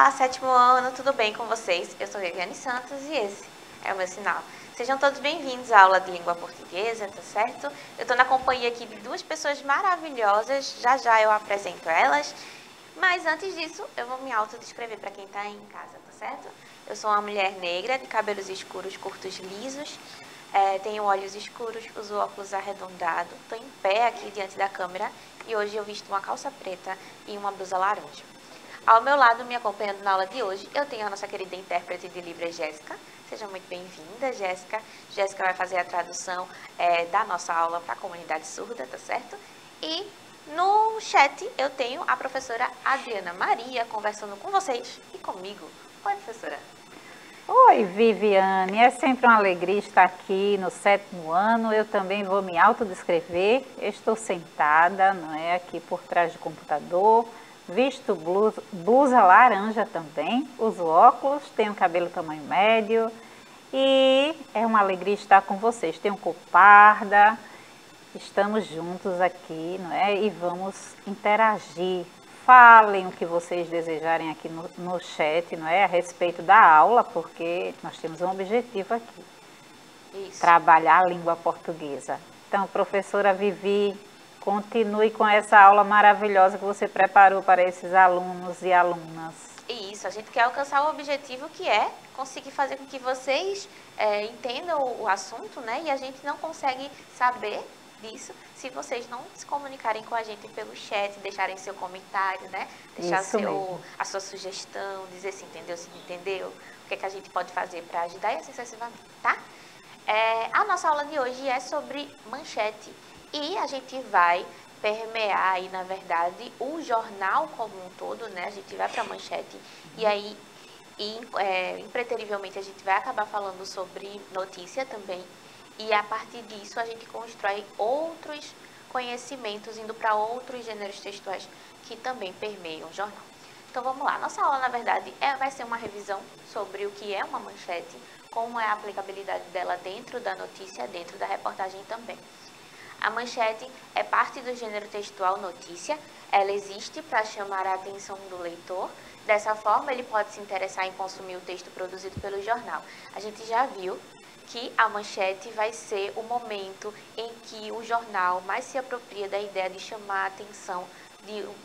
Olá, sétimo ano, tudo bem com vocês? Eu sou Viviane Santos e esse é o meu sinal. Sejam todos bem-vindos à aula de língua portuguesa, tá certo? Eu estou na companhia aqui de duas pessoas maravilhosas, já já eu apresento elas. Mas antes disso, eu vou me autodescrever para quem está em casa, tá certo? Eu sou uma mulher negra, de cabelos escuros, curtos, lisos, tenho olhos escuros, uso óculos arredondados, estou em pé aqui diante da câmera e hoje eu visto uma calça preta e uma blusa laranja. Ao meu lado, me acompanhando na aula de hoje, eu tenho a nossa querida intérprete de Libras, Jéssica. Seja muito bem-vinda, Jéssica. Jéssica vai fazer a tradução da nossa aula para a comunidade surda, tá certo? E no chat eu tenho a professora Adriana Maria conversando com vocês e comigo. Oi, professora. Oi, Viviane. É sempre uma alegria estar aqui no sétimo ano. Eu também vou me autodescrever. Eu estou sentada, não é, aqui por trás do computador. Visto blusa laranja também, uso óculos, tenho cabelo tamanho médio e é uma alegria estar com vocês. Tenho cor parda, estamos juntos aqui, não é? E vamos interagir. Falem o que vocês desejarem aqui no chat, não é? A respeito da aula, porque nós temos um objetivo aqui. Isso. Trabalhar a língua portuguesa. Então, professora Vivi, continue com essa aula maravilhosa que você preparou para esses alunos e alunas. Isso, a gente quer alcançar o objetivo que é conseguir fazer com que vocês entendam o assunto, né? E a gente não consegue saber disso se vocês não se comunicarem com a gente pelo chat, deixarem seu comentário, né? Deixar a sua sugestão, dizer se entendeu, se não entendeu, o que é que a gente pode fazer para ajudar e assim sucessivamente, tá? A nossa aula de hoje é sobre manchete. E a gente vai permear aí, na verdade, o jornal como um todo, né? A gente vai para a manchete e aí, impreterivelmente, a gente vai acabar falando sobre notícia também. E a partir disso, a gente constrói outros conhecimentos, indo para outros gêneros textuais que também permeiam o jornal. Então, vamos lá. Nossa aula, na verdade, vai ser uma revisão sobre o que é uma manchete, como é a aplicabilidade dela dentro da notícia, dentro da reportagem também. A manchete é parte do gênero textual notícia, ela existe para chamar a atenção do leitor, dessa forma ele pode se interessar em consumir o texto produzido pelo jornal. A gente já viu que a manchete vai ser o momento em que o jornal mais se apropria da ideia de chamar a atenção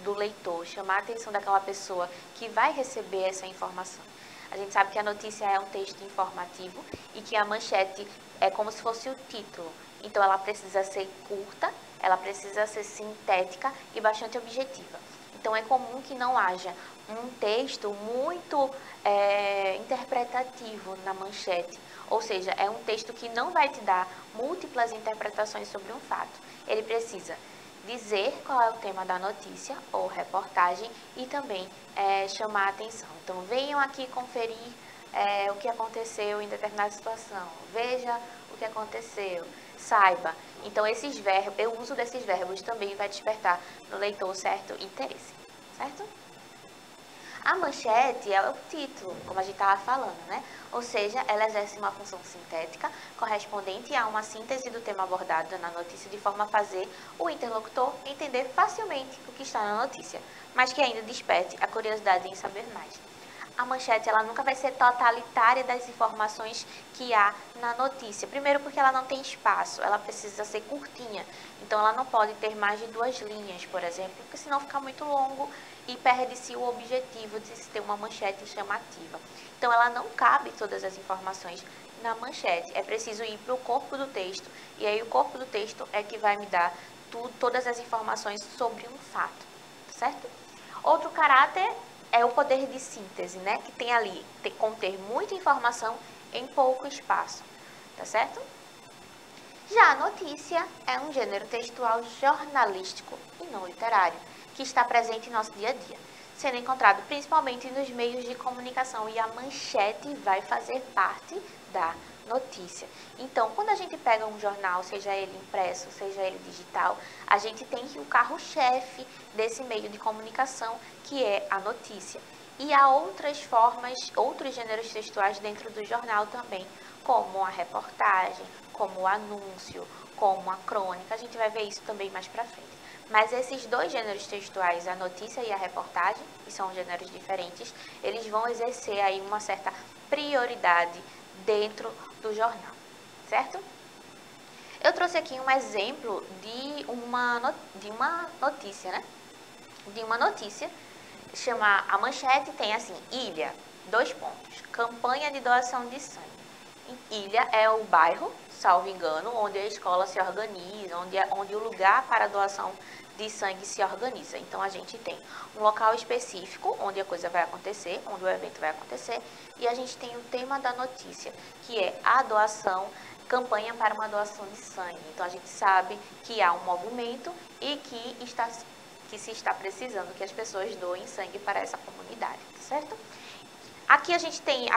do leitor, chamar a atenção daquela pessoa que vai receber essa informação. A gente sabe que a notícia é um texto informativo e que a manchete é como se fosse o título. Então, ela precisa ser curta, ela precisa ser sintética e bastante objetiva. Então, é comum que não haja um texto muito interpretativo na manchete. Ou seja, é um texto que não vai te dar múltiplas interpretações sobre um fato. Ele precisa dizer qual é o tema da notícia ou reportagem e também chamar a atenção. Então, venham aqui conferir o que aconteceu em determinada situação. Veja o que aconteceu. Saiba. Então, o uso desses verbos também vai despertar no leitor certo interesse, certo? A manchete é o título, como a gente estava falando, né? Ou seja, ela exerce uma função sintética correspondente a uma síntese do tema abordado na notícia de forma a fazer o interlocutor entender facilmente o que está na notícia, mas que ainda desperte a curiosidade em saber mais. A manchete ela nunca vai ser totalitária das informações que há na notícia. Primeiro porque ela não tem espaço, ela precisa ser curtinha. Então ela não pode ter mais de 2 linhas, por exemplo, porque senão fica muito longo e perde-se o objetivo de se ter uma manchete chamativa. Então ela não cabe todas as informações na manchete. É preciso ir para o corpo do texto. E aí o corpo do texto é que vai me dar todas as informações sobre um fato, certo? Outro caráter é o poder de síntese, né? Que tem ali, conter muita informação em pouco espaço, tá certo? Já a notícia é um gênero textual jornalístico e não literário, que está presente em nosso dia a dia, sendo encontrado principalmente nos meios de comunicação e a manchete vai fazer parte da notícia. Então, quando a gente pega um jornal, seja ele impresso, seja ele digital, a gente tem o carro-chefe desse meio de comunicação, que é a notícia. E há outras formas, outros gêneros textuais dentro do jornal também, como a reportagem, como o anúncio, como a crônica. A gente vai ver isso também mais pra frente. Mas esses dois gêneros textuais, a notícia e a reportagem, que são gêneros diferentes, eles vão exercer aí uma certa prioridade dentro do jornal, certo? Eu trouxe aqui um exemplo de uma notícia, né? De uma notícia, chama, a manchete tem assim, Ilha, 2 pontos, campanha de doação de sangue. Ilha é o bairro, salvo engano, onde a escola se organiza, onde o lugar para a doação de sangue se organiza. Então, a gente tem um local específico onde a coisa vai acontecer, onde o evento vai acontecer, e a gente tem o tema da notícia, que é a doação, campanha para uma doação de sangue. Então, a gente sabe que há um movimento e que se está precisando que as pessoas doem sangue para essa comunidade, certo? Aqui a gente tem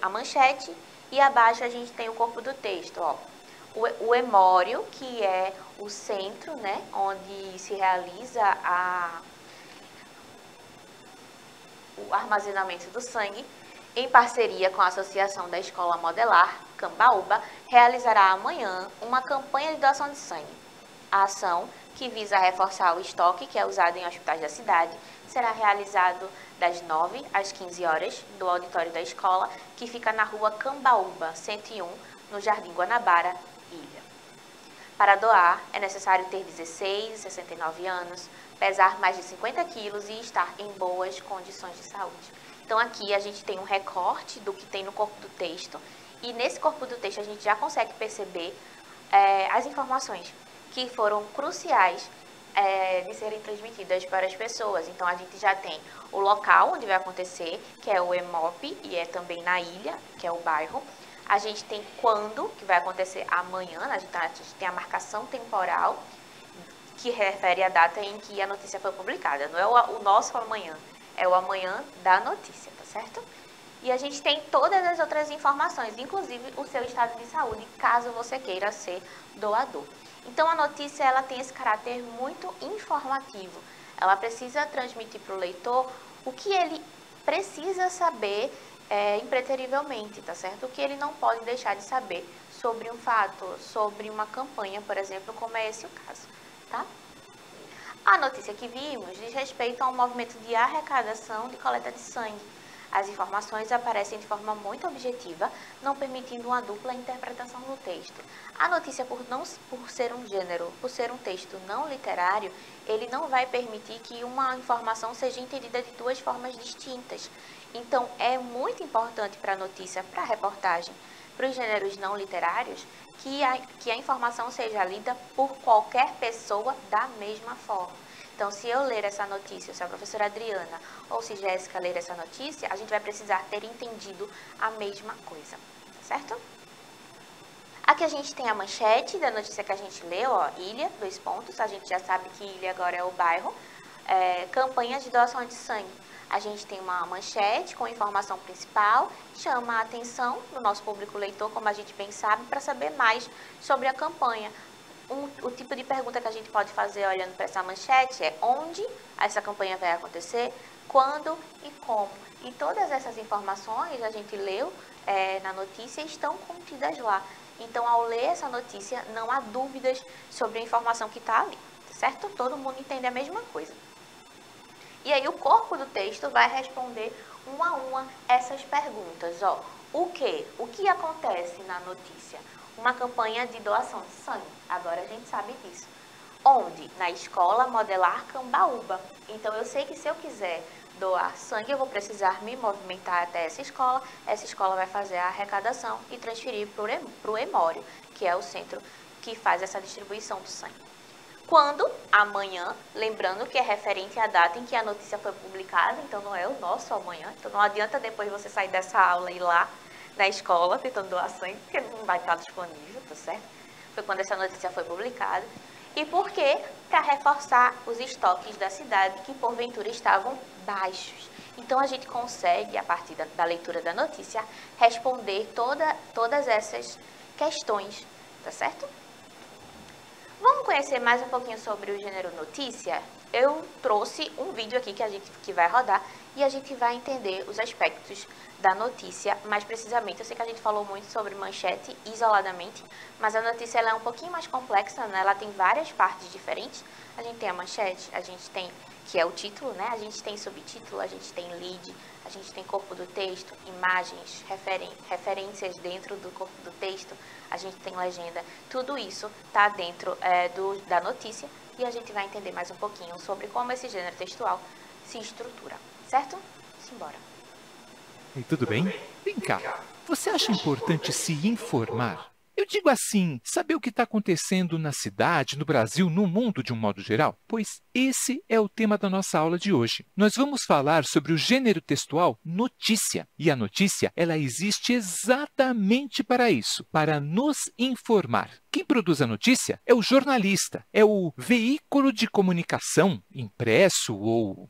a manchete e abaixo a gente tem o corpo do texto, ó. O hemório, que é o centro, né, onde se realiza o armazenamento do sangue, em parceria com a Associação da Escola Modelar, Cambaúba, realizará amanhã uma campanha de doação de sangue. A ação, que visa reforçar o estoque que é usado em hospitais da cidade, será realizado das 9 às 15 horas do auditório da escola, que fica na rua Cambaúba, 101, no Jardim Guanabara, Ilha. Para doar, é necessário ter 16 e 69 anos, pesar mais de 50 quilos e estar em boas condições de saúde. Então, aqui a gente tem um recorte do que tem no corpo do texto, e nesse corpo do texto a gente já consegue perceber as informações que foram cruciais de serem transmitidas para as pessoas. Então, a gente já tem o local onde vai acontecer, que é o EMOP, e é também na ilha, que é o bairro. A gente tem quando, que vai acontecer amanhã, a gente tem a marcação temporal, que refere à data em que a notícia foi publicada. Não é o nosso amanhã, é o amanhã da notícia, tá certo? E a gente tem todas as outras informações, inclusive o seu estado de saúde, caso você queira ser doador. Então, a notícia ela tem esse caráter muito informativo. Ela precisa transmitir para o leitor o que ele precisa saber impreterivelmente, tá certo? O que ele não pode deixar de saber sobre um fato, sobre uma campanha, por exemplo, como é esse o caso, tá? A notícia que vimos diz respeito a um movimento de arrecadação de coleta de sangue. As informações aparecem de forma muito objetiva, não permitindo uma dupla interpretação do texto. A notícia, por ser um gênero, por ser um texto não literário, ele não vai permitir que uma informação seja entendida de 2 formas distintas. Então, é muito importante para a notícia, para a reportagem, para os gêneros não literários, que a informação seja lida por qualquer pessoa da mesma forma. Então, se eu ler essa notícia, se a professora Adriana ou se Jéssica ler essa notícia, a gente vai precisar ter entendido a mesma coisa, certo? Aqui a gente tem a manchete da notícia que a gente leu, ó, Ilha, 2 pontos, a gente já sabe que Ilha agora é o bairro, campanha de doação de sangue. A gente tem uma manchete com informação principal, chama a atenção do nosso público leitor, como a gente bem sabe, para saber mais sobre a campanha. O tipo de pergunta que a gente pode fazer olhando para essa manchete é onde essa campanha vai acontecer, quando e como. E todas essas informações a gente leu na notícia e estão contidas lá. Então, ao ler essa notícia, não há dúvidas sobre a informação que está ali, certo? Todo mundo entende a mesma coisa. E aí, o corpo do texto vai responder uma a uma essas perguntas. Ó, o que acontece na notícia? Uma campanha de doação de sangue. Agora a gente sabe disso. Onde? Na Escola Modelar Cambaúba. Então, eu sei que se eu quiser doar sangue, eu vou precisar me movimentar até essa escola vai fazer a arrecadação e transferir para o Hemório, que é o centro que faz essa distribuição do sangue. Quando? Amanhã, lembrando que é referente à data em que a notícia foi publicada, então não é o nosso amanhã, então não adianta depois você sair dessa aula e ir lá na escola tentando doar sangue, porque não vai estar disponível, tá certo? Foi quando essa notícia foi publicada. E por quê? Para reforçar os estoques da cidade que porventura estavam baixos. Então a gente consegue, a partir da leitura da notícia, responder todas essas questões, tá certo? Vamos conhecer mais um pouquinho sobre o gênero notícia? Eu trouxe um vídeo aqui que vai rodar, e a gente vai entender os aspectos da notícia mais precisamente. Eu sei que a gente falou muito sobre manchete isoladamente, mas a notícia ela é um pouquinho mais complexa, né? Ela tem várias partes diferentes. A gente tem a manchete, a gente tem, que é o título, né? A gente tem subtítulo, a gente tem lead, a gente tem corpo do texto, imagens, referências dentro do corpo do texto, a gente tem legenda. Tudo isso está dentro da notícia e a gente vai entender mais um pouquinho sobre como esse gênero textual se estrutura, certo? Simbora. E tudo bem? Vem cá, você acha importante se informar? Eu digo assim, saber o que está acontecendo na cidade, no Brasil, no mundo de um modo geral? Pois esse é o tema da nossa aula de hoje. Nós vamos falar sobre o gênero textual notícia. E a notícia, ela existe exatamente para isso, para nos informar. Quem produz a notícia é o jornalista, é o veículo de comunicação, impresso ou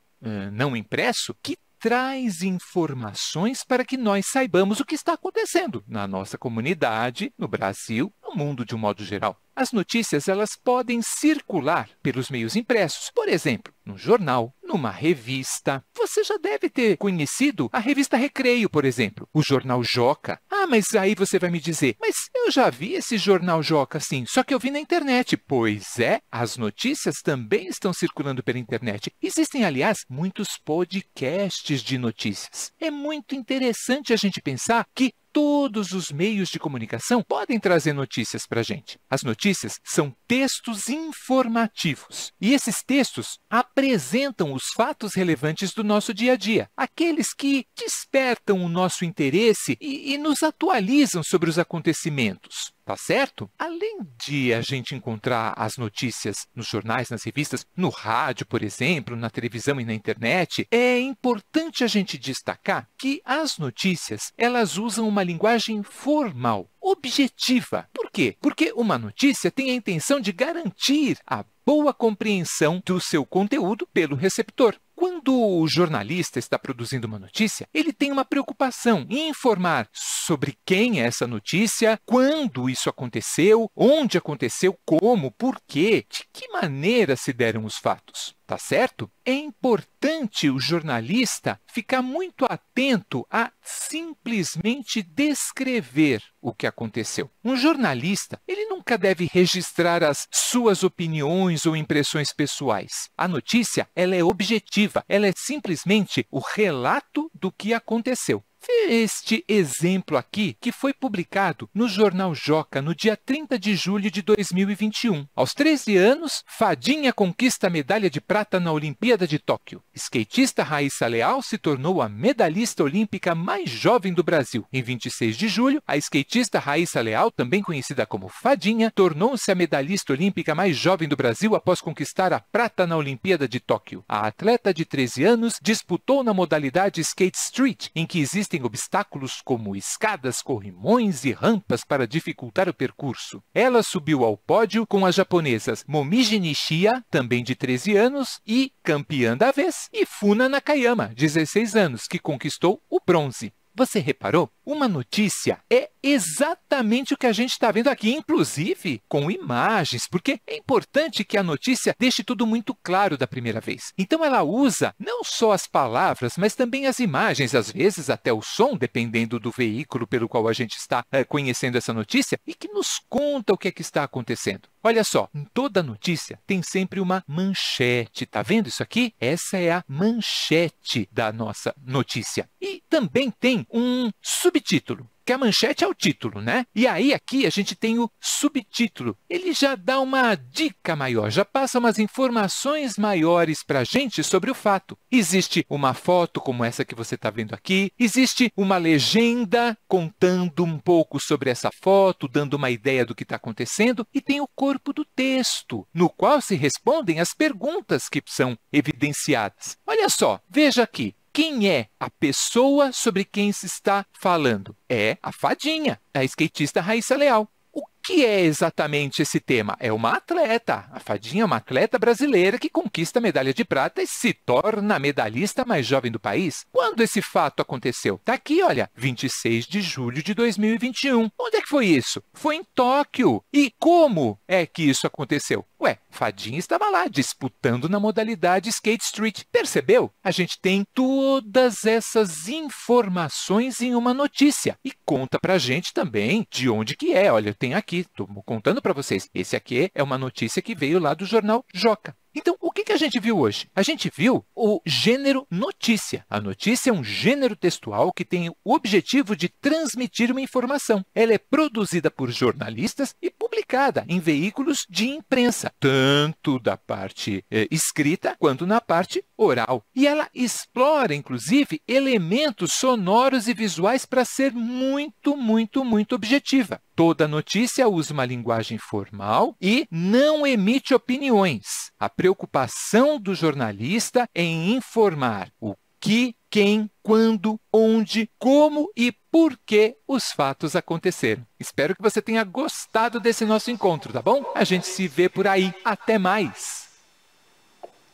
não impresso, que traz informações para que nós saibamos o que está acontecendo na nossa comunidade, no Brasil, no mundo de um modo geral. As notícias elas podem circular pelos meios impressos, por exemplo, num jornal, numa revista. Você já deve ter conhecido a revista Recreio, por exemplo, o jornal Joca. Ah, mas aí você vai me dizer, mas eu já vi esse jornal Joca sim, só que eu vi na internet. Pois é, as notícias também estão circulando pela internet. Existem, aliás, muitos podcasts de notícias. É muito interessante a gente pensar que todos os meios de comunicação podem trazer notícias para a gente. As notícias são textos informativos. E esses textos apresentam os fatos relevantes do nosso dia a dia. Aqueles que despertam o nosso interesse e nos atualizam sobre os acontecimentos. Tá certo? Além de a gente encontrar as notícias nos jornais, nas revistas, no rádio, por exemplo, na televisão e na internet, é importante a gente destacar que as notícias, elas usam uma linguagem formal, objetiva. Por quê? Porque uma notícia tem a intenção de garantir a boa compreensão do seu conteúdo pelo receptor. Quando o jornalista está produzindo uma notícia, ele tem uma preocupação em informar sobre quem é essa notícia, quando isso aconteceu, onde aconteceu, como, por quê, de que maneira se deram os fatos. Tá certo? É importante o jornalista ficar muito atento a simplesmente descrever o que aconteceu. Um jornalista, ele nunca deve registrar as suas opiniões ou impressões pessoais. A notícia, ela é objetiva, ela é simplesmente o relato do que aconteceu. Este exemplo aqui, que foi publicado no Jornal Joca no dia 30 de julho de 2021. Aos 13 anos, Fadinha conquista a medalha de prata na Olimpíada de Tóquio. Skatista Raíssa Leal se tornou a medalhista olímpica mais jovem do Brasil. Em 26 de julho, a skatista Raíssa Leal, também conhecida como Fadinha, tornou-se a medalhista olímpica mais jovem do Brasil após conquistar a prata na Olimpíada de Tóquio. A atleta de 13 anos disputou na modalidade Skate Street, em que existem obstáculos como escadas, corrimões e rampas para dificultar o percurso. Ela subiu ao pódio com as japonesas Momiji Nishia, também de 13 anos, e campeã da vez, e Funa Nakayama, 16 anos, que conquistou o bronze. Você reparou? Uma notícia é exatamente o que a gente está vendo aqui, inclusive com imagens, porque é importante que a notícia deixe tudo muito claro da primeira vez. Então, ela usa não só as palavras, mas também as imagens, às vezes até o som, dependendo do veículo pelo qual a gente está conhecendo essa notícia, e que nos conta o que é que está acontecendo. Olha só, em toda notícia tem sempre uma manchete. Tá vendo isso aqui? Essa é a manchete da nossa notícia. E também tem um subtítulo, que a manchete é o título, né? E aí aqui a gente tem o subtítulo. Ele já dá uma dica maior, já passa umas informações maiores para a gente sobre o fato. Existe uma foto como essa que você está vendo aqui, existe uma legenda contando um pouco sobre essa foto, dando uma ideia do que está acontecendo, e tem o corpo do texto, no qual se respondem as perguntas que são evidenciadas. Olha só, veja aqui. Quem é a pessoa sobre quem se está falando? É a Fadinha, a skatista Raíssa Leal. O que é exatamente esse tema? É uma atleta. A Fadinha é uma atleta brasileira que conquista a medalha de prata e se torna a medalhista mais jovem do país. Quando esse fato aconteceu? Está aqui, olha, 26 de julho de 2021. Onde é que foi isso? Foi em Tóquio. E como é que isso aconteceu? Ué, Fadinha estava lá, disputando na modalidade Skate Street. Percebeu? A gente tem todas essas informações em uma notícia. E conta pra gente também de onde que é. Olha, eu tenho aqui, estou contando para vocês. Esse aqui é uma notícia que veio lá do jornal Joca. Então, o que a gente viu hoje? A gente viu o gênero notícia. A notícia é um gênero textual que tem o objetivo de transmitir uma informação. Ela é produzida por jornalistas e publicada em veículos de imprensa, tanto da parte escrita quanto na parte oral. E ela explora, inclusive, elementos sonoros e visuais para ser muito, muito, muito objetiva. Toda notícia usa uma linguagem formal e não emite opiniões. A preocupação do jornalista é em informar o que, quem, quando, onde, como e por que os fatos aconteceram. Espero que você tenha gostado desse nosso encontro, tá bom? A gente se vê por aí. Até mais!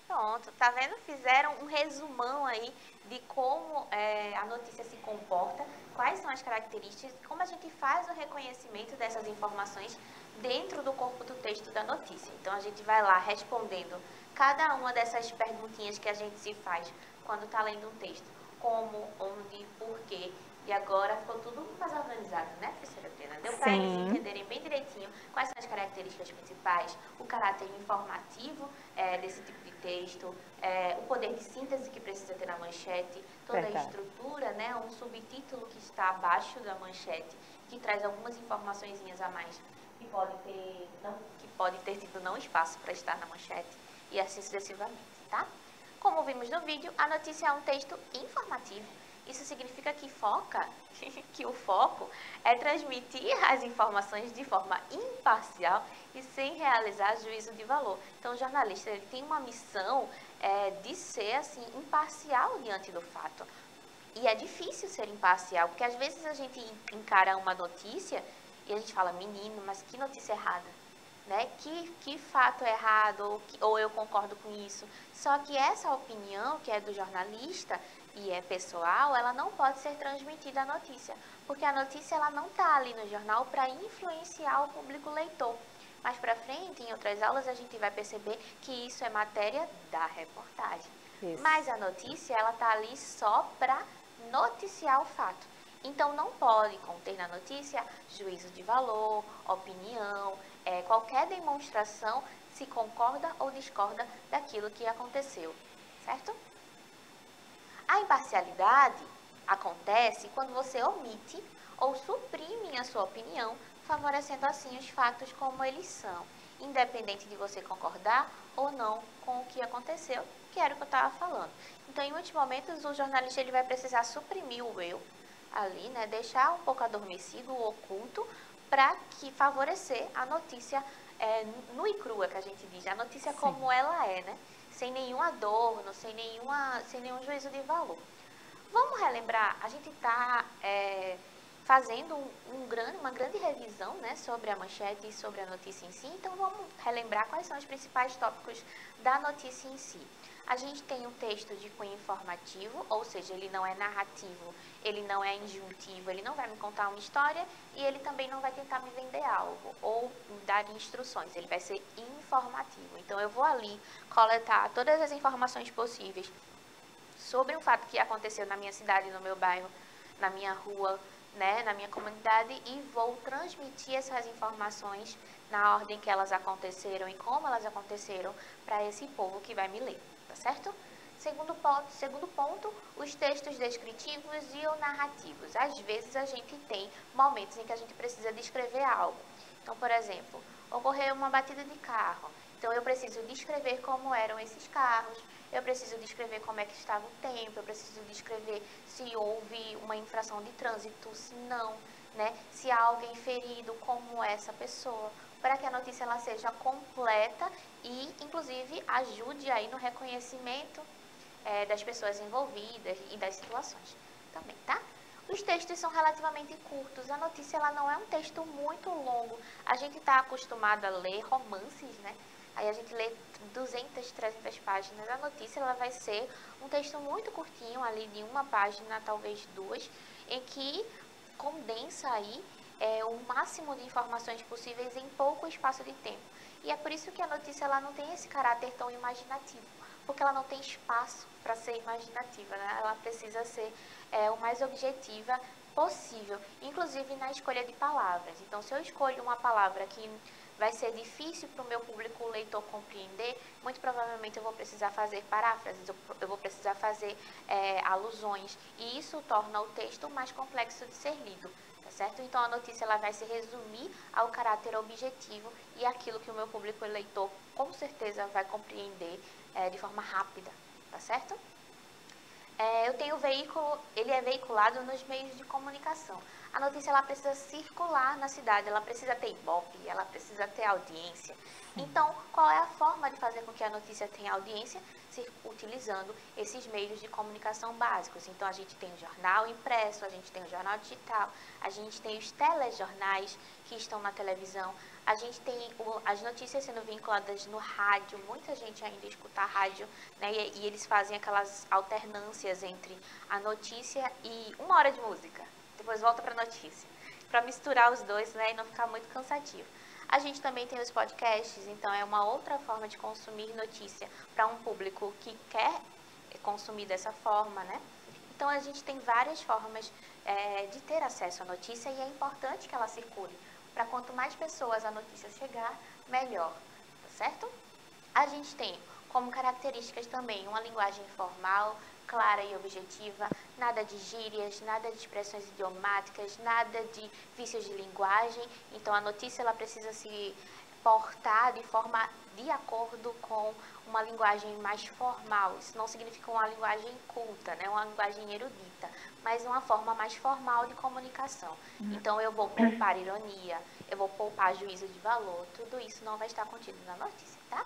Pronto, tá vendo? Fizeram um resumão aí de como a notícia se comporta, quais são as características, como a gente faz o reconhecimento dessas informações dentro do corpo do texto da notícia. Então, a gente vai lá respondendo cada uma dessas perguntinhas que a gente se faz quando está lendo um texto. Como, onde, por quê. E agora ficou tudo mais organizado, né, professora Brena? Deu para eles entenderem bem direitinho quais são as características principais, o caráter informativo desse tipo de texto, o poder de síntese que precisa ter na manchete, toda a estrutura, né, um subtítulo que está abaixo da manchete, que traz algumas informaçõezinhas a mais, que pode ter tido não espaço para estar na manchete, e assim sucessivamente, tá? Como vimos no vídeo, a notícia é um texto informativo. Isso significa que o foco é transmitir as informações de forma imparcial e sem realizar juízo de valor. Então, o jornalista ele tem uma missão de ser assim, imparcial diante do fato. E é difícil ser imparcial, porque às vezes a gente encara uma notícia e a gente fala, menino, mas que notícia errada. Né? Que fato errado, ou eu concordo com isso. Só que essa opinião, que é do jornalista e é pessoal, ela não pode ser transmitida à notícia, porque a notícia ela não está ali no jornal para influenciar o público leitor. Mais para frente, em outras aulas, a gente vai perceber que isso é matéria da reportagem. Isso. Mas a notícia, ela está ali só para noticiar o fato. Então, não pode conter na notícia juízo de valor, opinião, qualquer demonstração se concorda ou discorda daquilo que aconteceu, certo? A imparcialidade acontece quando você omite ou suprime a sua opinião, favorecendo assim os fatos como eles são, independente de você concordar ou não com o que aconteceu, que era o que eu estava falando. Então, em muitos momentos, o jornalista ele vai precisar suprimir o eu, ali, né, deixar um pouco adormecido, o oculto, para que favorecer a notícia nua e crua, que a gente diz, a notícia como ela é, né, sem nenhum adorno, sem nenhum juízo de valor. Vamos relembrar, a gente está fazendo uma grande revisão, né, sobre a manchete e sobre a notícia em si, então vamos relembrar quais são os principais tópicos da notícia em si. A gente tem um texto de cunho informativo, ou seja, ele não é narrativo, ele não é injuntivo, ele não vai me contar uma história e ele também não vai tentar me vender algo ou me dar instruções, ele vai ser informativo. Então, eu vou ali coletar todas as informações possíveis sobre um fato que aconteceu na minha cidade, no meu bairro, na minha rua, né, na minha comunidade e vou transmitir essas informações na ordem que elas aconteceram e como elas aconteceram para esse povo que vai me ler. Tá certo? Segundo ponto, os textos descritivos e ou narrativos. Às vezes a gente tem momentos em que a gente precisa descrever algo. Então, por exemplo, ocorreu uma batida de carro. Então, eu preciso descrever como eram esses carros, eu preciso descrever como é que estava o tempo, eu preciso descrever se houve uma infração de trânsito, se não, né? Se há alguém ferido, como é essa pessoa, para que a notícia ela seja completa e, inclusive, ajude aí no reconhecimento das pessoas envolvidas e das situações também, tá? Os textos são relativamente curtos, a notícia ela não é um texto muito longo. A gente está acostumado a ler romances, né? Aí a gente lê 200, 300 páginas. A notícia ela vai ser um texto muito curtinho, ali de uma página, talvez duas, em que condensa aí o máximo de informações possíveis em pouco espaço de tempo. E é por isso que a notícia ela não tem esse caráter tão imaginativo, porque ela não tem espaço para ser imaginativa, né? Ela precisa ser o mais objetiva possível, inclusive na escolha de palavras. Então, se eu escolho uma palavra que vai ser difícil para o meu público leitor compreender, muito provavelmente eu vou precisar fazer paráfrases, eu vou precisar fazer alusões, e isso torna o texto mais complexo de ser lido, tá certo? Então, a notícia ela vai se resumir ao caráter objetivo e aquilo que o meu público leitor com certeza vai compreender de forma rápida, tá certo? Eu tenho o veículo, ele é veiculado nos meios de comunicação. A notícia ela precisa circular na cidade, ela precisa ter ibope, ela precisa ter audiência. Então, qual é a forma de fazer com que a notícia tenha audiência? Utilizando esses meios de comunicação básicos. Então, a gente tem o jornal impresso, a gente tem o jornal digital, a gente tem os telejornais que estão na televisão, a gente tem as notícias sendo vinculadas no rádio, muita gente ainda escuta a rádio, né? E eles fazem aquelas alternâncias entre a notícia e 1 hora de música, depois volta para a notícia, para misturar os dois, né? E não ficar muito cansativo. A gente também tem os podcasts, então é uma outra forma de consumir notícia para um público que quer consumir dessa forma, né? Então, a gente tem várias formas de ter acesso à notícia e é importante que ela circule. Para quanto mais pessoas a notícia chegar, melhor, tá certo? A gente tem como características também uma linguagem formal, clara e objetiva, nada de gírias, nada de expressões idiomáticas, nada de vícios de linguagem. Então, a notícia ela precisa se portar de forma de acordo com uma linguagem mais formal. Isso não significa uma linguagem culta, né? Uma linguagem erudita, mas uma forma mais formal de comunicação. Então, eu vou poupar ironia, eu vou poupar juízo de valor, tudo isso não vai estar contido na notícia, tá?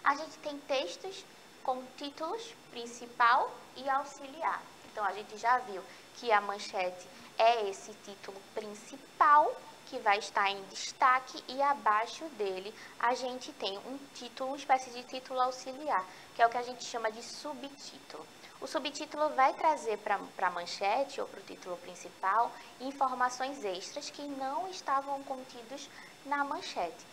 A gente tem textos com títulos principal e auxiliar. Então, a gente já viu que a manchete é esse título principal que vai estar em destaque e abaixo dele a gente tem um título, uma espécie de título auxiliar, que é o que a gente chama de subtítulo. O subtítulo vai trazer para a manchete ou para o título principal informações extras que não estavam contidos na manchete.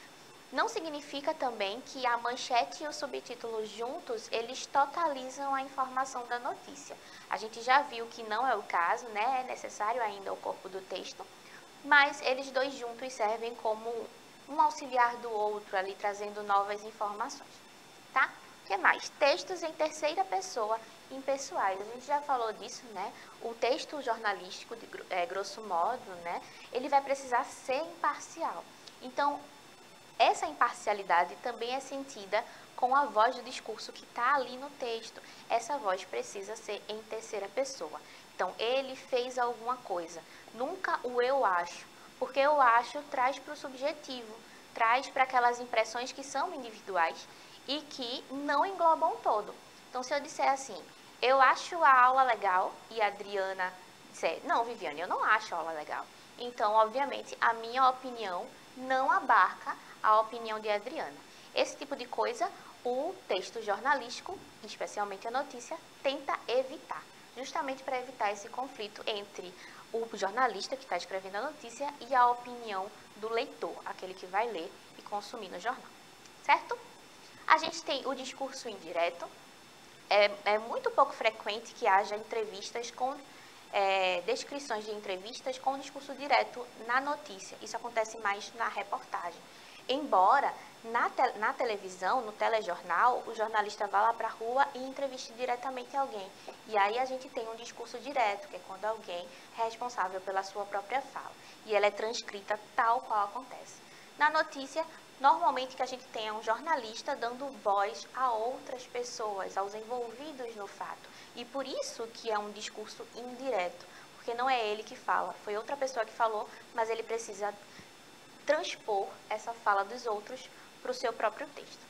Não significa também que a manchete e o subtítulo juntos, eles totalizam a informação da notícia. A gente já viu que não é o caso, né? É necessário ainda o corpo do texto, mas eles dois juntos servem como um auxiliar do outro, ali trazendo novas informações, tá? O que mais? Textos em terceira pessoa impessoais. A gente já falou disso, né? O texto jornalístico, grosso modo, né? Ele vai precisar ser imparcial. Então, essa imparcialidade também é sentida com a voz do discurso que está ali no texto. Essa voz precisa ser em terceira pessoa. Então, ele fez alguma coisa. Nunca o eu acho, porque eu acho traz para o subjetivo, traz para aquelas impressões que são individuais e que não englobam o todo. Então, se eu disser assim, eu acho a aula legal e a Adriana disser, não, Viviane, eu não acho a aula legal. Então, obviamente, a minha opinião não abarca a opinião de Adriana. Esse tipo de coisa, o texto jornalístico, especialmente a notícia, tenta evitar, justamente para evitar esse conflito entre o jornalista que está escrevendo a notícia e a opinião do leitor, aquele que vai ler e consumir no jornal, certo? A gente tem o discurso indireto. É muito pouco frequente que haja entrevistas com descrições de entrevistas com discurso direto na notícia. Isso acontece mais na reportagem. Embora na televisão, no telejornal, o jornalista vá lá para a rua e entreviste diretamente alguém. E aí a gente tem um discurso direto, que é quando alguém é responsável pela sua própria fala. E ela é transcrita tal qual acontece. Na notícia, normalmente que a gente tem é um jornalista dando voz a outras pessoas, aos envolvidos no fato. E por isso que é um discurso indireto, porque não é ele que fala, foi outra pessoa que falou, mas ele precisa transpor essa fala dos outros para o seu próprio texto.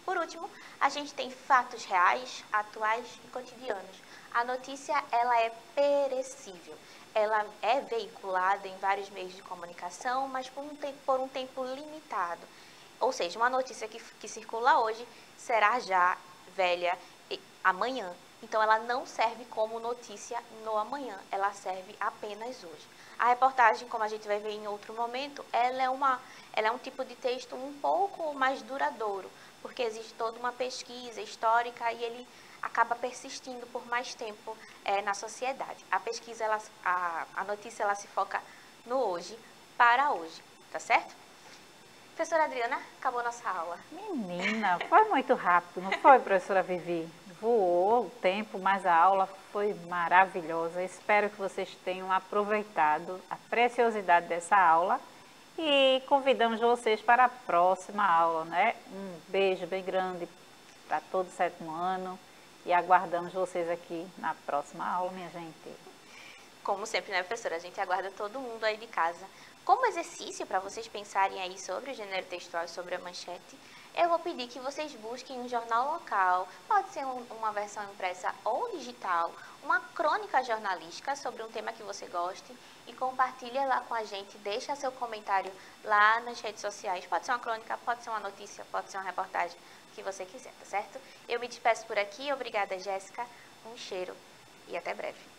Por último, a gente tem fatos reais, atuais e cotidianos. A notícia ela é perecível. Ela é veiculada em vários meios de comunicação, mas por um tempo limitado. Ou seja, uma notícia que circula hoje será já velha amanhã. Então, ela não serve como notícia no amanhã, ela serve apenas hoje. A reportagem, como a gente vai ver em outro momento, ela é um tipo de texto um pouco mais duradouro, porque existe toda uma pesquisa histórica e ele acaba persistindo por mais tempo na sociedade. A pesquisa, a notícia, ela se foca no hoje, para hoje, tá certo? Professora Adriana, acabou nossa aula. Menina, foi muito rápido, não foi, professora Vivi? Voou o tempo, mas a aula foi maravilhosa. Espero que vocês tenham aproveitado a preciosidade dessa aula e convidamos vocês para a próxima aula, né? Um beijo bem grande para todo o 7º ano e aguardamos vocês aqui na próxima aula, minha gente. Como sempre, né, professora? A gente aguarda todo mundo aí de casa. Como exercício para vocês pensarem aí sobre o gênero textual e sobre a manchete, eu vou pedir que vocês busquem um jornal local, pode ser uma versão impressa ou digital, uma crônica jornalística sobre um tema que você goste e compartilhe lá com a gente, deixa seu comentário lá nas redes sociais. Pode ser uma crônica, pode ser uma notícia, pode ser uma reportagem, o que você quiser, tá certo? Eu me despeço por aqui, obrigada, Jéssica, um cheiro e até breve.